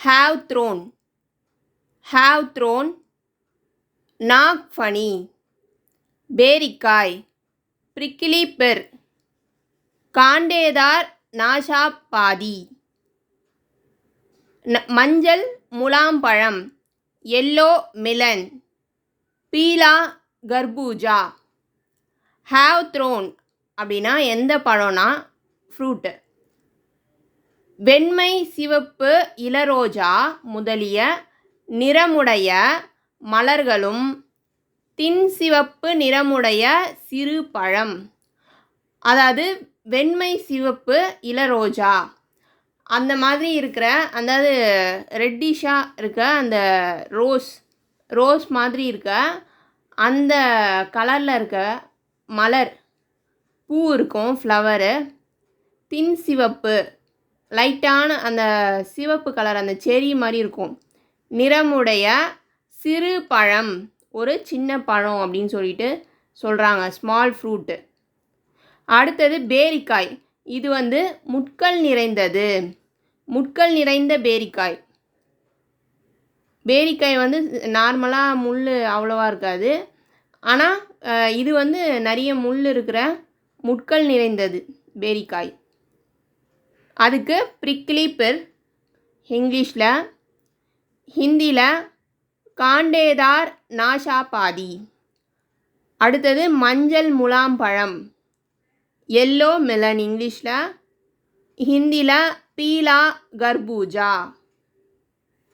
have thrown, have thrown, நாக்ஃபனி, பேரிக்காய், prickly pear, காண்டேதார் நாஷாபாதி, மஞ்சள் முலாம்பழம், yellow melon, Beela கர்பூஜா. have thrown அப்படின்னா எந்த பழம்னா fruit. வெண்மை சிவப்பு இளரோஜா முதலிய நிறமுடைய மலர்களும் தின்சிவப்பு நிறமுடைய சிறு பழம். அதாவது வெண்மை சிவப்பு இளரோஜா அந்த மாதிரி இருக்கிற, அதாவது ரெட்டிஷாக இருக்க அந்த ரோஸ் மாதிரி இருக்க அந்த கலரில் இருக்க மலர் பூ இருக்கும், ஃப்ளவரு. தின் சிவப்பு லைட்டான அந்த சிவப்பு கலர், அந்த செரி மாதிரி இருக்கும் நிறமுடைய சிறு பழம், ஒரு சின்ன பழம் அப்படின்னு சொல்லிட்டு சொல்கிறாங்க, ஸ்மால் ஃப்ரூட்டு. அடுத்தது பேரிக்காய். இது முட்கள் நிறைந்தது, முட்கள் நிறைந்த பேரிக்காய். பேரிக்காய் நார்மலாக முள் அவ்வளோவா இருக்காது, ஆனால் இது நிறைய முள் இருக்கிற முட்கள் நிறைந்தது பேரிக்காய். அதுக்கு prickly pear இங்கிலீஷில், ஹிந்தியில் காண்டேதார் நாஷாபாதி. அடுத்தது மஞ்சள் முலாம்பழம், yellow melon இங்கிலீஷில், ஹிந்தியில் பீலா கர்பூஜா.